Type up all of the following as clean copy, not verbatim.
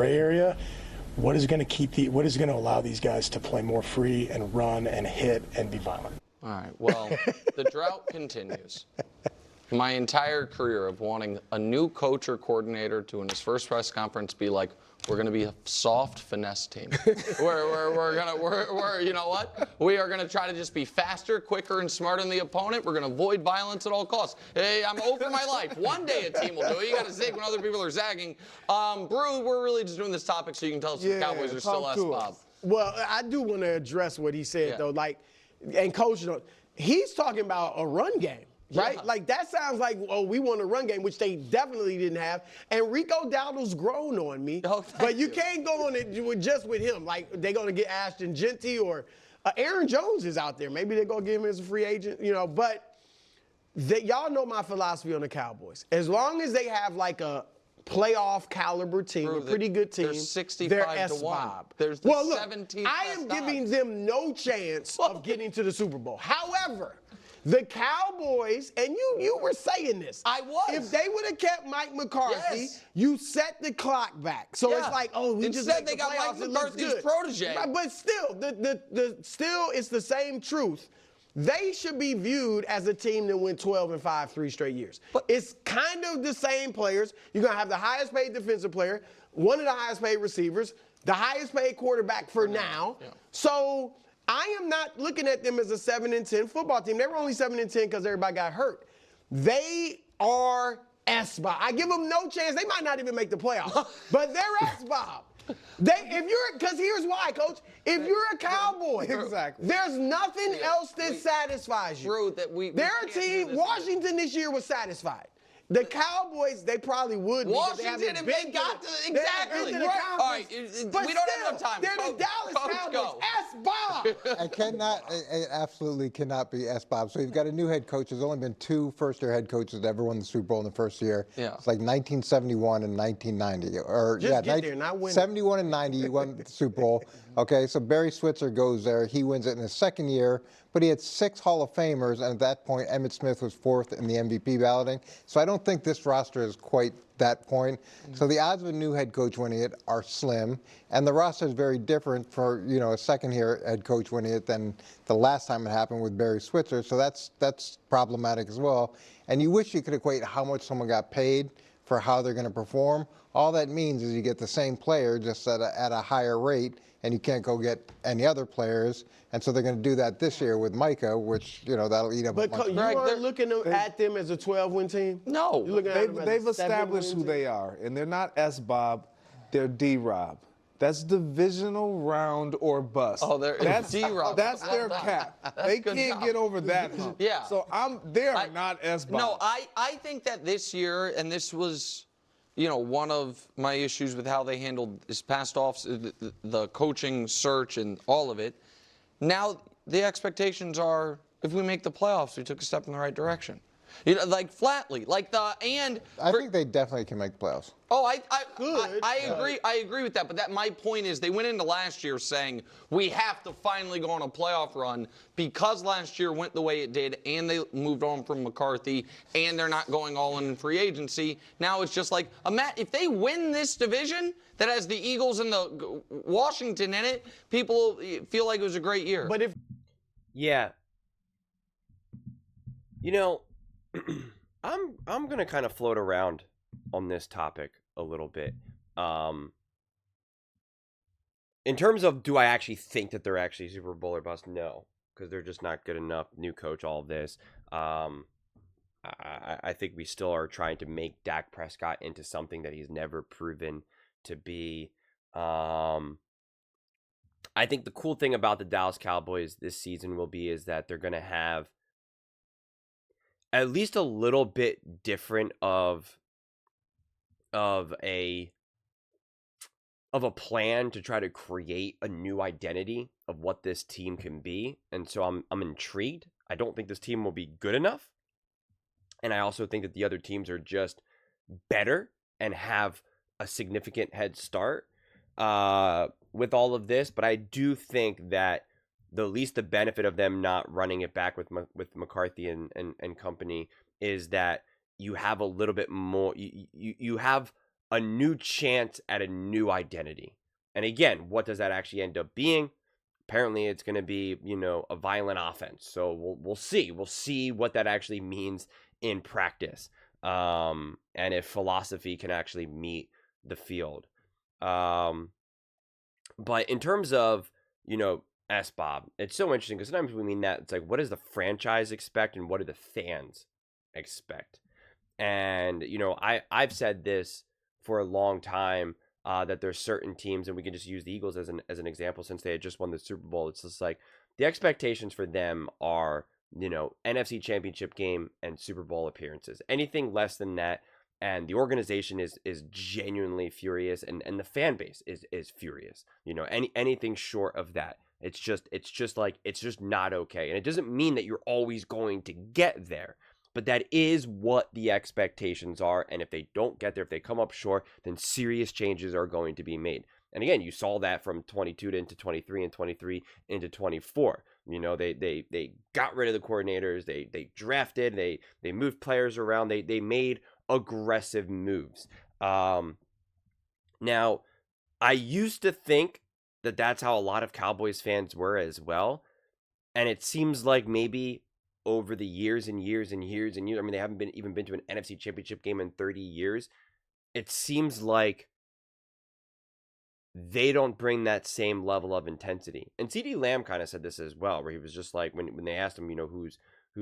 gray area. What is going to allow these guys to play more free and run and hit and be violent? All right, well, the drought continues. My entire career of wanting a new coach or coordinator to, in his first press conference, be like, we're going to be a soft finesse team. we're you know what? We are going to try to just be faster, quicker, and smarter than the opponent. We're going to avoid violence at all costs. Hey, I'm over my life. One day a team will do it. You got to zig when other people are zagging. Brew, we're really just doing this topic so you can tell us if the Cowboys are still S-Bob. Well, I do want to address what he said, though. And Coach, he's talking about a run game. Right? Yeah. Like, that sounds like, oh, we want a run game, which they definitely didn't have. And Rico Dowdle's grown on me. Oh, but you can't go on it just with him. Like, they're going to get Ashton Genty or Aaron Jones is out there. Maybe they're going to get him as a free agent, But y'all know my philosophy on the Cowboys. As long as they have, like, a playoff caliber team, a pretty good team, they're 65 they're to S-Bob. 1. There's the 17th I am giving them no chance of getting to the Super Bowl. However, the Cowboys, and you were saying this. I was. If they would have kept Mike McCarthy, you set the clock back. So it's like, oh, we just said they got Mike McCarthy's protege. But still, still, it's the same truth. They should be viewed as a team that went 12-5 3 straight years. But it's kind of the same players. You're going to have the highest paid defensive player, one of the highest paid receivers, the highest paid quarterback for now. Yeah. So I am not looking at them as a 7-10 football team. They were only 7-10 because everybody got hurt. They are S-Bob. I give them no chance. They might not even make the playoffs, but they're S-Bob. Because here's why, Coach. If you're a Cowboy, there's nothing else that satisfies you. Their team, Washington this year was satisfied. The Cowboys, they probably would. Washington, if they got to, exactly. All right, but we don't have enough time. They're the Dallas Cowboys. S-Bob. It absolutely cannot be S-Bob. So you've got a new head coach. There's only been 2 first-year head coaches that ever won the Super Bowl in the first year. Yeah. It's like 1971 and 1990. 71 and 90, you won the Super Bowl. Okay, so Barry Switzer goes there. He wins it in his second year, but he had 6 Hall of Famers, and at that point, Emmitt Smith was 4th in the MVP balloting. So I don't think this roster is quite that point. So the odds of a new head coach winning it are slim, and the roster is very different for a second-year head coach winning it than the last time it happened with Barry Switzer. So that's problematic as well. And you wish you could equate how much someone got paid for how they're going to perform. All that means is you get the same player just at a higher rate, and you can't go get any other players. And so they're going to do that this year with Micah, which, that'll eat up a bunch. But you aren't looking at them as a 12-win team? No. They've established who they are, and they're not S-Bob, they're D-Rob. That's divisional round or bust. Oh, that's D-Rob. That's their cap. They can't get over that hump. Yeah. So they are not S-Bob. No, I think that this year, and this was one of my issues with how they handled this past off, the coaching search and all of it. Now the expectations are, if we make the playoffs, we took a step in the right direction. Flatly, I think they definitely can make the playoffs. Oh, I agree. I agree with that. But my point is, they went into last year saying we have to finally go on a playoff run because last year went the way it did, and they moved on from McCarthy, and they're not going all in free agency. Now it's just like if they win this division that has the Eagles and the Washington in it, people feel like it was a great year. But I'm gonna kind of float around on this topic a little bit. In terms of, do I actually think that they're actually Super Bowl or bust? No, because they're just not good enough. New coach, all of this. I think we still are trying to make Dak Prescott into something that he's never proven to be. I think the cool thing about the Dallas Cowboys this season is that they're gonna have at least a little bit different of a plan to try to create a new identity of what this team can be. And so I'm intrigued. I don't think this team will be good enough. And I also think that the other teams are just better and have a significant head start with all of this. But I do think that the least the benefit of them not running it back with McCarthy and company is that you have a little bit more. You have a new chance at a new identity. And again, what does that actually end up being? Apparently, it's going to be, a violent offense. So we'll see. We'll see what that actually means in practice, and if philosophy can actually meet the field. But in terms of, SBOB, it's so interesting because sometimes we mean that it's like, what does the franchise expect and what do the fans expect? And, I've said this for a long time, that there's certain teams, and we can just use the Eagles as an example since they had just won the Super Bowl. It's just like the expectations for them are, NFC Championship game and Super Bowl appearances. Anything less than that, and the organization is genuinely furious, and the fan base is furious. Anything short of that, it's just not okay. And it doesn't mean that you're always going to get there. But that is what the expectations are. And if they don't get there, if they come up short, then serious changes are going to be made. And again, you saw that from 22 into 23 and 23 into 24. They got rid of the coordinators. They drafted. They moved players around. They made aggressive moves. Now, I used to think that that's how a lot of Cowboys fans were as well. And it seems like maybe over the years and years and years and years, I mean, they haven't even been to an NFC Championship game in 30 years. It seems like they don't bring that same level of intensity. And CeeDee Lamb kind of said this as well, where he was just like, when they asked him, who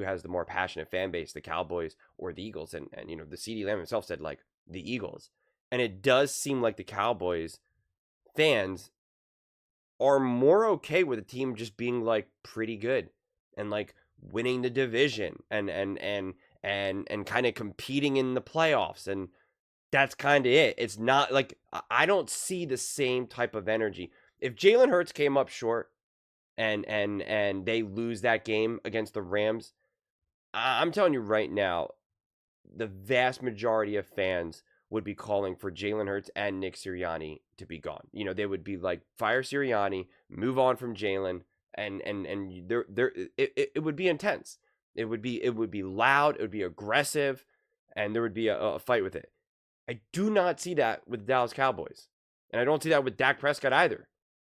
has the more passionate fan base, the Cowboys or the Eagles, and the CeeDee Lamb himself said like the Eagles. And it does seem like the Cowboys fans are more okay with a team just being like pretty good and like winning the division and kind of competing in the playoffs, and that's kind of it. It's not like I don't see the same type of energy. If Jalen Hurts came up short and they lose that game against the Rams, I'm telling you right now, the vast majority of fans would be calling for Jalen Hurts and Nick Sirianni to be gone. They would be like, fire Sirianni, move on from Jalen. And it would be intense. It would be loud. It would be aggressive, and there would be a fight with it. I do not see that with the Dallas Cowboys, and I don't see that with Dak Prescott either.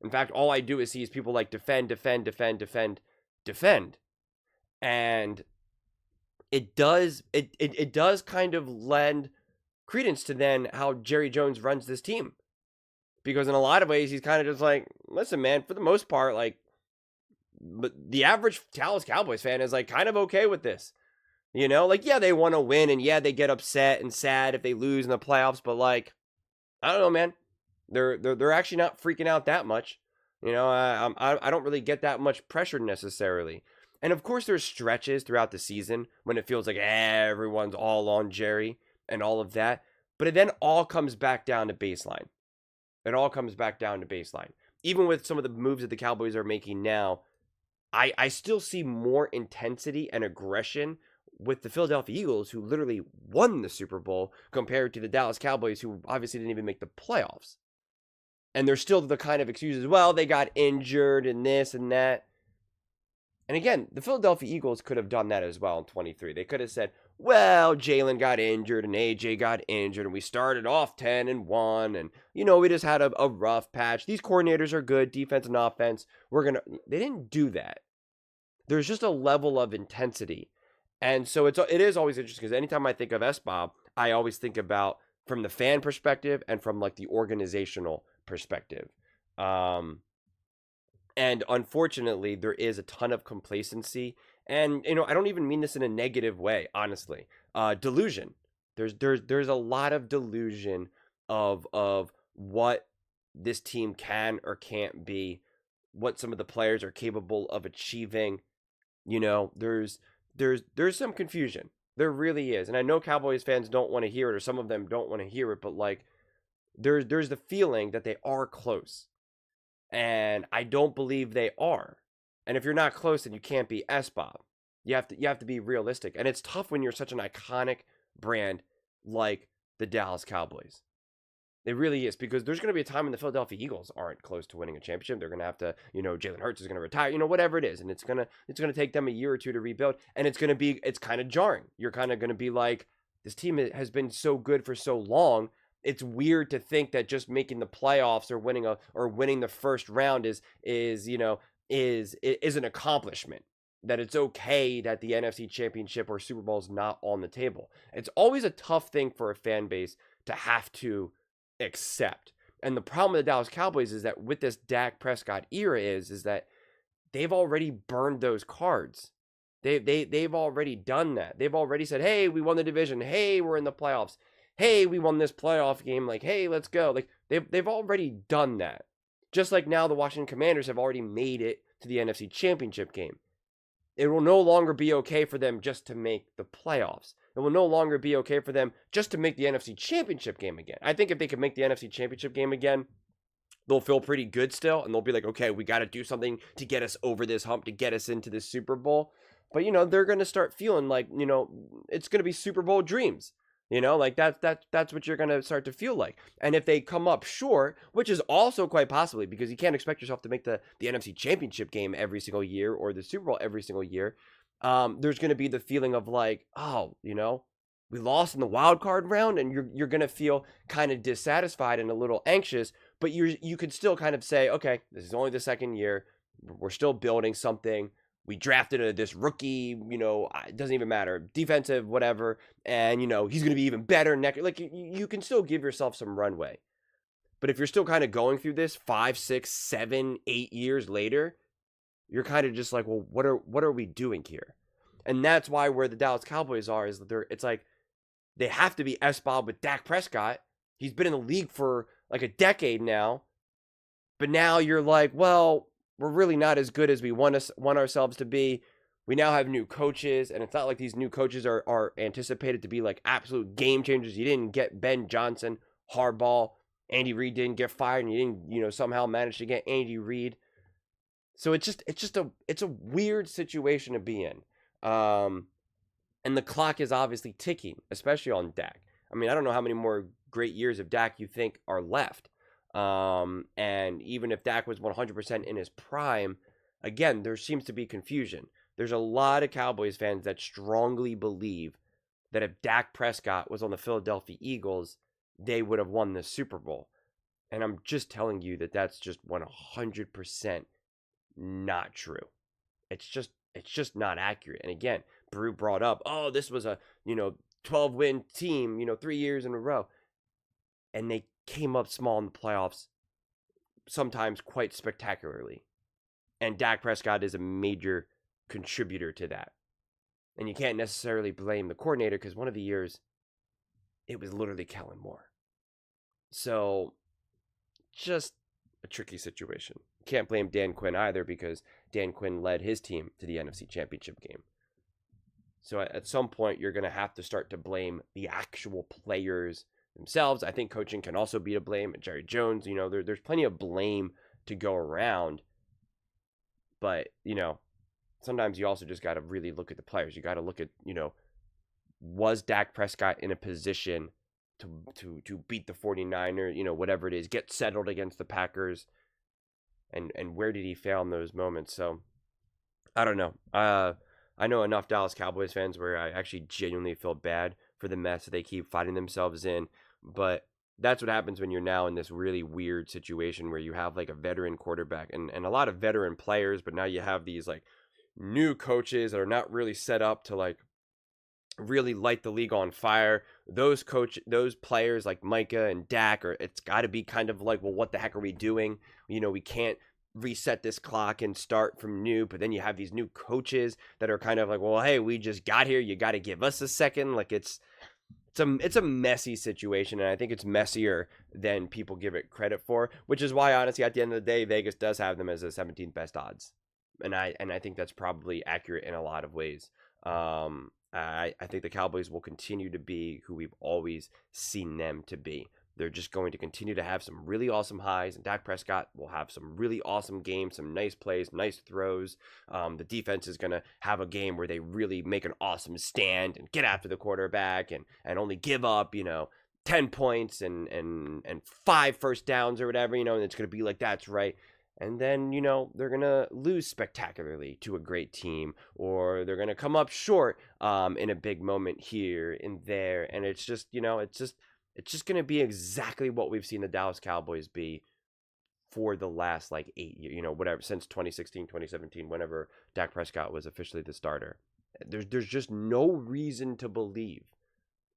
In fact, all I do is see people like defend, and it does kind of lend credence to then how Jerry Jones runs this team, because in a lot of ways he's kind of just like, listen, man, for the most part, like. But the average Dallas Cowboys fan is like kind of okay with this, like, yeah, they want to win, and yeah, they get upset and sad if they lose in the playoffs, but like, I don't know, man, they're actually not freaking out that much. I don't really get that much pressure necessarily. And of course, there's stretches throughout the season when it feels like everyone's all on Jerry and all of that, but it then all comes back down to baseline. It all comes back down to baseline. Even with some of the moves that the Cowboys are making now, I still see more intensity and aggression with the Philadelphia Eagles, who literally won the Super Bowl, compared to the Dallas Cowboys, who obviously didn't even make the playoffs. And there's still the kind of excuses, well, they got injured and this and that. And again, the Philadelphia Eagles could have done that as well in 23. They could have said, well, Jalen got injured and AJ got injured, and we started off 10-1, and we just had a rough patch. These coordinators are good, defense and offense. They didn't do that. There's just a level of intensity. And so it is always interesting, because anytime I think of SBOB, I always think about from the fan perspective and from like the organizational perspective. And unfortunately, there is a ton of complacency. And, I don't even mean this in a negative way, honestly. Delusion. There's a lot of delusion of what this team can or can't be, what some of the players are capable of achieving. There's some confusion. There really is. And I know Cowboys fans don't want to hear it, or some of them don't want to hear it, but like there's the feeling that they are close. And I don't believe they are. And if you're not close, then you can't be SBOB. You have to be realistic. And it's tough when you're such an iconic brand like the Dallas Cowboys. It really is, because there's going to be a time when the Philadelphia Eagles aren't close to winning a championship. They're going to have to, Jalen Hurts is going to retire, whatever it is. And it's going to take them a year or two to rebuild. And it's kind of jarring. You're kind of going to be like, this team has been so good for so long, it's weird to think that just making the playoffs or winning the first round is an accomplishment. That it's okay that the NFC Championship or Super Bowl is not on the table. It's always a tough thing for a fan base to have to accept. And the problem with the Dallas Cowboys is that with this Dak Prescott era is that they've already burned those cards. They've already done that. They've already said, hey, we won the division. Hey, we're in the playoffs. Hey, we won this playoff game. Like, hey, let's go. Like, they've already done that. Just like now the Washington Commanders have already made it to the NFC Championship game. It will no longer be okay for them just to make the playoffs. It will no longer be okay for them just to make the NFC Championship game again. I think if they can make the NFC Championship game again, they'll feel pretty good still, and they'll be like, okay, we got to do something to get us over this hump, to get us into this Super Bowl. But, they're going to start feeling like, it's going to be Super Bowl dreams. Like that's what you're going to start to feel like. And if they come up short, which is also quite possibly, because you can't expect yourself to make the NFC Championship game every single year or the Super Bowl every single year, there's going to be the feeling of like, oh, we lost in the wild card round, and you're going to feel kind of dissatisfied and a little anxious, but you could still kind of say, okay, this is only the second year. We're still building something. We drafted this rookie, it doesn't even matter, defensive, whatever, and, he's going to be even better next. Like, you can still give yourself some runway. But if you're still kind of going through this 5, 6, 7, 8 years later, you're kind of just like, well, what are we doing here? And that's why where the Dallas Cowboys are is that it's like they have to be S-Bob with Dak Prescott. He's been in the league for like a decade now. But now you're like, well, we're really not as good as we want ourselves to be. We now have new coaches, and it's not like these new coaches are anticipated to be like absolute game changers. You didn't get Ben Johnson, Harbaugh, Andy Reid didn't get fired, and you didn't, somehow manage to get Andy Reid. So it's a weird situation to be in. And the clock is obviously ticking, especially on Dak. I mean, I don't know how many more great years of Dak you think are left. And even if Dak was 100% in his prime, again, there seems to be confusion. There's a lot of Cowboys fans that strongly believe that if Dak Prescott was on the Philadelphia Eagles, they would have won the Super Bowl. And I'm just telling you that that's just 100% not true. It's just not accurate. And again, Brew brought up, oh, this was a, 12-win team, 3 years in a row. And they came up small in the playoffs, sometimes quite spectacularly. And Dak Prescott is a major contributor to that. And you can't necessarily blame the coordinator because one of the years, it was literally Kellen Moore. So, just a tricky situation. Can't blame Dan Quinn either because Dan Quinn led his team to the NFC Championship game. So at some point, you're going to have to start to blame the actual players themselves. I think coaching can also be to blame. Jerry Jones, there's plenty of blame to go around. But, sometimes you also just got to really look at the players. You got to look at, was Dak Prescott in a position to beat the 49ers, whatever it is, get settled against the Packers, and where did he fail in those moments? So, I don't know. I know enough Dallas Cowboys fans where I actually genuinely feel bad for the mess that they keep finding themselves in. But that's what happens when you're now in this really weird situation where you have like a veteran quarterback and a lot of veteran players, but now you have these like new coaches that are not really set up to like really light the league on fire. Those players like Micah and Dak, it's got to be kind of like, well, what the heck are we doing? We can't reset this clock and start from new, but then you have these new coaches that are kind of like, well, hey, we just got here, you got to give us a second. Like it's a messy situation, and I think it's messier than people give it credit for, which is why honestly at the end of the day Vegas does have them as the 17th best odds, and I think that's probably accurate in a lot of ways. I think the Cowboys will continue to be who we've always seen them to be. They're just going to continue to have some really awesome highs, and Dak Prescott will have some really awesome games, some nice plays, nice throws. The defense is going to have a game where they really make an awesome stand and get after the quarterback and only give up, 10 points and 5 first downs or whatever, and it's going to be like, that's right. And then, they're going to lose spectacularly to a great team, or they're going to come up short in a big moment here and there. And it's just, It's just going to be exactly what we've seen the Dallas Cowboys be for the last 8 years, whatever, since 2016, 2017, whenever Dak Prescott was officially the starter. There's just no reason to believe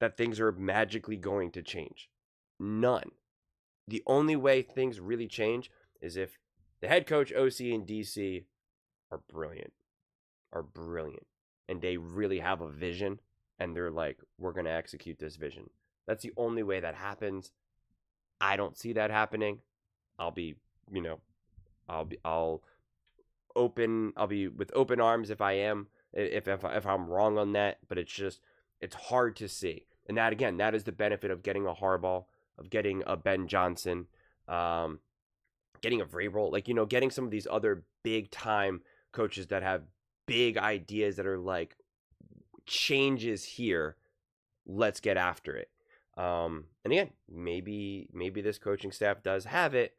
that things are magically going to change. None. The only way things really change is if the head coach, OC, and DC are brilliant, and they really have a vision, and they're like, we're going to execute this vision. That's the only way that happens. I don't see that happening. I'll be with open arms if I'm wrong on that, but it's hard to see. And that, again, that is the benefit of getting a Harbaugh, of getting a Ben Johnson, getting a Vrabel, getting some of these other big time coaches that have big ideas that are like, changes here, let's get after it. And again, maybe this coaching staff does have it,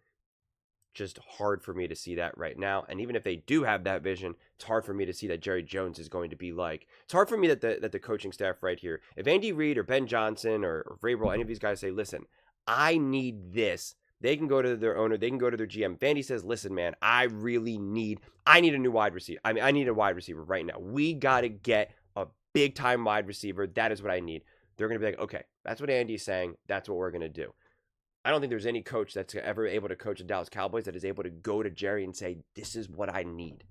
just hard for me to see that right now. And even if they do have that vision, it's hard for me to see that Jerry Jones is going to be like, it's hard for me that the coaching staff right here, if Andy Reid or Ben Johnson or Vrabel, any of these guys say, listen, I need this, they can go to their owner, they can go to their GM. If Andy says, listen, man, I need a new wide receiver. I need a wide receiver right now. We got to get a big time wide receiver. That is what I need. They're going to be like, okay, that's what Andy's saying. That's what we're going to do. I don't think there's any coach that's ever able to coach the Dallas Cowboys that is able to go to Jerry and say, this is what I need.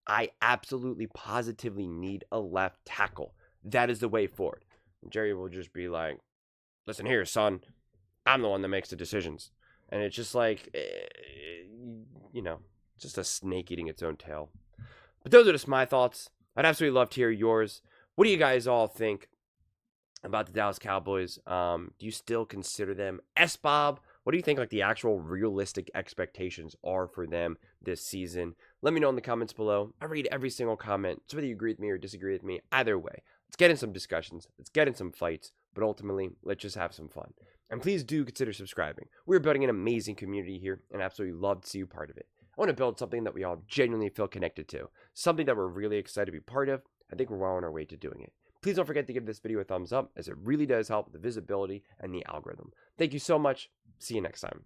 I absolutely positively need a left tackle. That is the way forward. And Jerry will just be like, listen here, son, I'm the one that makes the decisions. And it's just like, just a snake eating its own tail. But those are just my thoughts. I'd absolutely love to hear yours. What do you guys all think about the Dallas Cowboys? Do you still consider them SBob? What do you think the actual realistic expectations are for them this season? Let me know in the comments below. I read every single comment, so whether you agree with me or disagree with me, either way, let's get in some discussions, let's get in some fights, but ultimately, let's just have some fun. And please do consider subscribing. We're building an amazing community here, and absolutely love to see you part of it. I want to build something that we all genuinely feel connected to, something that we're really excited to be part of. I think we're well on our way to doing it. Please don't forget to give this video a thumbs up, as it really does help with the visibility and the algorithm. Thank you so much. See you next time.